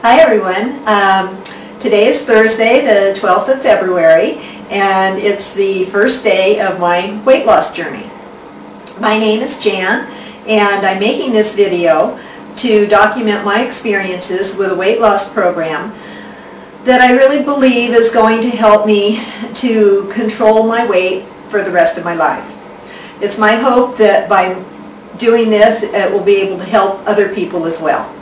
Hi everyone. Today is Thursday, the 12th of February, and it's the first day of my weight loss journey. My name is Jan, and I'm making this video to document my experiences with a weight loss program that I really believe is going to help me to control my weight for the rest of my life. It's my hope that by doing this, it will be able to help other people as well.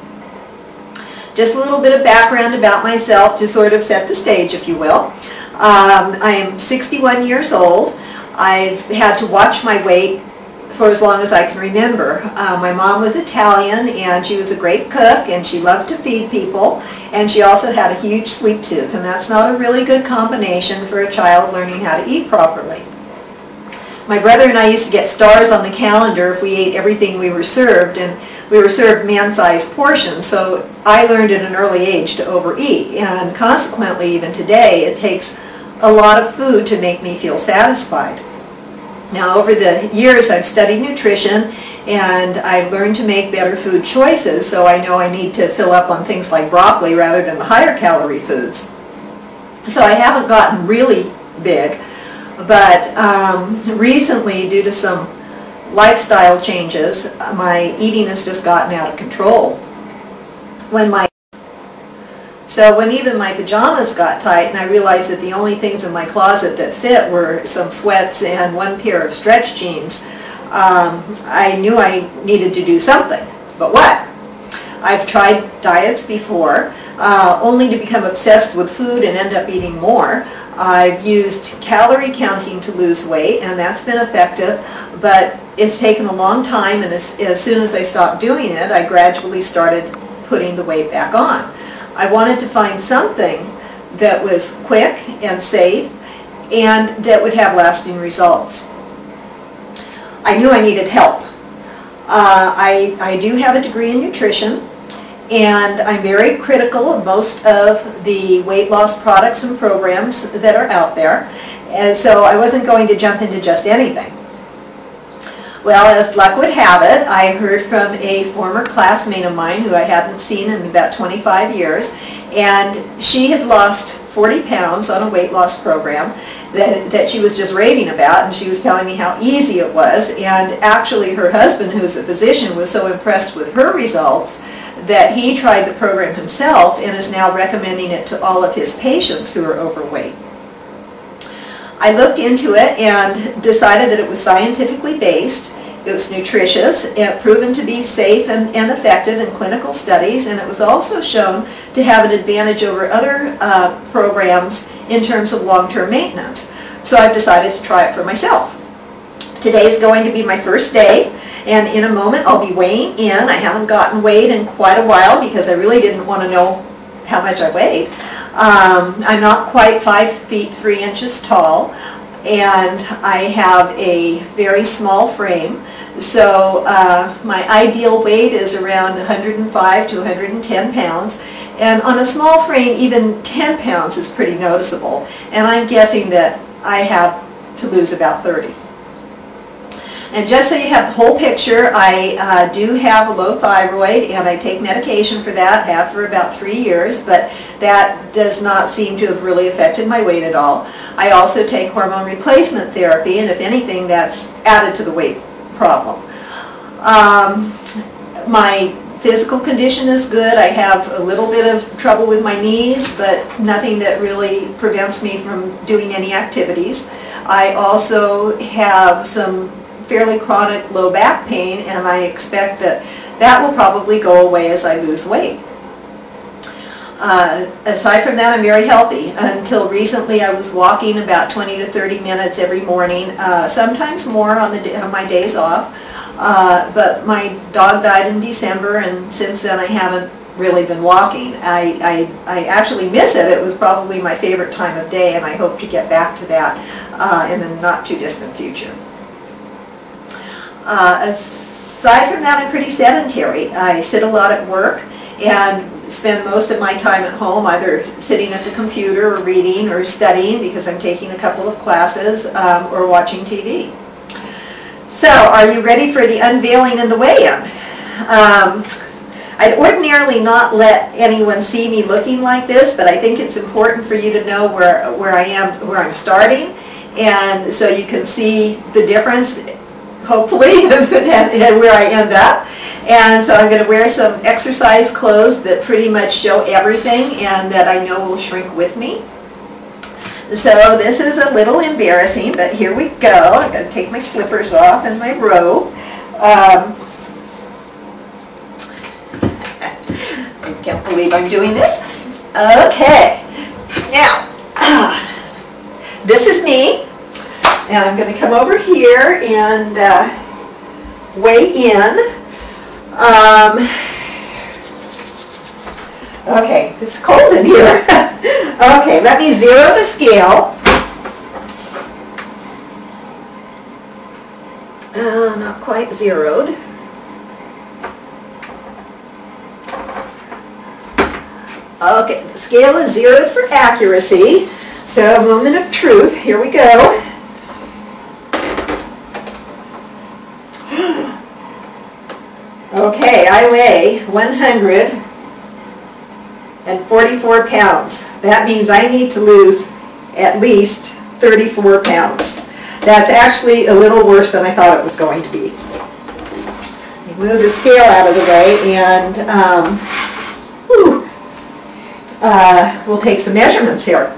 Just a little bit of background about myself to sort of set the stage, if you will. I am 61 years old. I've had to watch my weight for as long as I can remember. My mom was Italian, and she was a great cook, and she loved to feed people, and she also had a huge sweet tooth, and that's not a really good combination for a child learning how to eat properly. My brother and I used to get stars on the calendar if we ate everything we were served, and we were served man-sized portions, so I learned at an early age to overeat, and consequently even today it takes a lot of food to make me feel satisfied. Now over the years I've studied nutrition and I've learned to make better food choices, so I know I need to fill up on things like broccoli rather than the higher calorie foods. So I haven't gotten really big. But recently, due to some lifestyle changes, my eating has just gotten out of control. So when even my pajamas got tight and I realized that the only things in my closet that fit were some sweats and one pair of stretch jeans, I knew I needed to do something. But what? I've tried diets before, only to become obsessed with food and end up eating more. I've used calorie counting to lose weight, and that's been effective, but it's taken a long time, and as soon as I stopped doing it, I gradually started putting the weight back on. I wanted to find something that was quick and safe and that would have lasting results. I knew I needed help. I do have a degree in nutrition, and I'm very critical of most of the weight loss products and programs that are out there, and so I wasn't going to jump into just anything. Well, as luck would have it, I heard from a former classmate of mine who I hadn't seen in about 25 years, and she had lost 40 pounds on a weight loss program that she was just raving about, and she was telling me how easy it was, and actually her husband, who's a physician, was so impressed with her results that he tried the program himself and is now recommending it to all of his patients who are overweight. I looked into it and decided that it was scientifically based, it was nutritious, and proven to be safe and effective in clinical studies, and it was also shown to have an advantage over other programs in terms of long-term maintenance. So I've decided to try it for myself. Today is going to be my first day, and in a moment I'll be weighing in. I haven't gotten weighed in quite a while because I really didn't want to know how much I weighed. I'm not quite 5 feet 3 inches tall, and I have a very small frame, so my ideal weight is around 105 to 110 pounds, and on a small frame even 10 pounds is pretty noticeable, and I'm guessing that I have to lose about 30. And just so you have the whole picture, I do have a low thyroid, and I take medication for that, have for about 3 years, but that does not seem to have really affected my weight at all. I also take hormone replacement therapy, and if anything, that's added to the weight problem. My physical condition is good. I have a little bit of trouble with my knees, but nothing that really prevents me from doing any activities. I also have some fairly chronic low back pain, and I expect that that will probably go away as I lose weight. Aside from that, I'm very healthy. Until recently, I was walking about 20 to 30 minutes every morning, sometimes more on my days off, but my dog died in December, and since then I haven't really been walking. I actually miss it. It was probably my favorite time of day, and I hope to get back to that in the not too distant future. Aside from that, I'm pretty sedentary. I sit a lot at work and spend most of my time at home either sitting at the computer or reading or studying because I'm taking a couple of classes or watching TV. So, are you ready for the unveiling and the weigh-in? I'd ordinarily not let anyone see me looking like this, but I think it's important for you to know where I am, where I'm starting, and so you can see the difference, hopefully, and where I end up. And so I'm going to wear some exercise clothes that pretty much show everything and that I know will shrink with me. So this is a little embarrassing, but here we go. I'm going to take my slippers off and my robe. I can't believe I'm doing this. Okay, now this is me, and I'm going to come over here and weigh in. Okay, it's cold in here. Okay, let me zero the scale. Not quite zeroed. Okay, the scale is zeroed for accuracy. So, moment of truth, here we go. Okay, I weigh 144 pounds. That means I need to lose at least 34 pounds. That's actually a little worse than I thought it was going to be. Move the scale out of the way and we'll take some measurements here.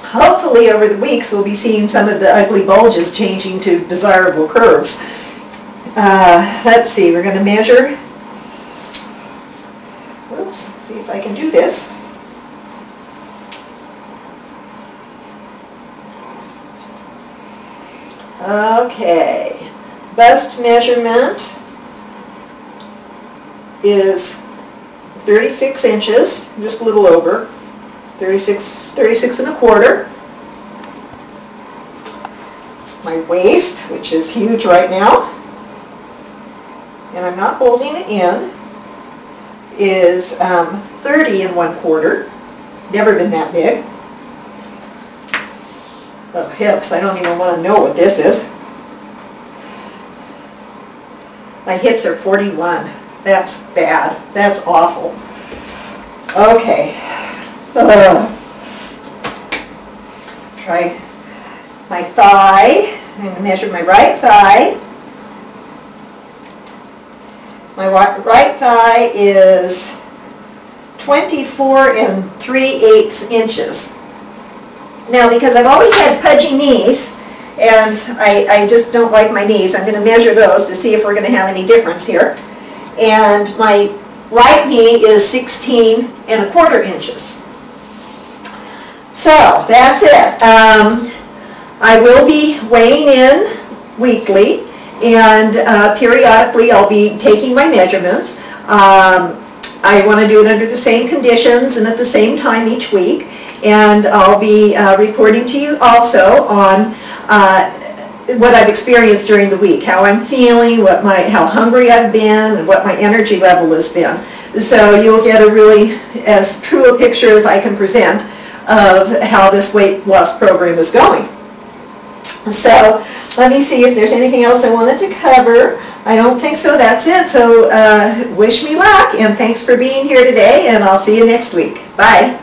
Hopefully over the weeks we'll be seeing some of the ugly bulges changing to desirable curves. Let's see, we're going to measure. Whoops, see if I can do this. Okay, bust measurement is 36 inches, just a little over, 36 and a quarter. My waist, which is huge right now, and I'm not holding it in, is 30 and 1/4. Never been that big. Oh, hips, I don't even want to know what this is. My hips are 41. That's bad. That's awful. Okay. Try my thigh. I'm going to measure my right thigh. My right thigh is 24 3/8 inches. Now, because I've always had pudgy knees, and I just don't like my knees, I'm going to measure those to see if we're going to have any difference here. And my right knee is 16 1/4 inches. So, that's it. I will be weighing in weekly, and periodically I'll be taking my measurements. I want to do it under the same conditions and at the same time each week, and I'll be reporting to you also on what I've experienced during the week, how I'm feeling, how hungry I've been, and what my energy level has been. So you'll get a really as true a picture as I can present of how this weight loss program is going. So let me see if there's anything else I wanted to cover. I don't think so. That's it. So wish me luck, and thanks for being here today, and I'll see you next week. Bye.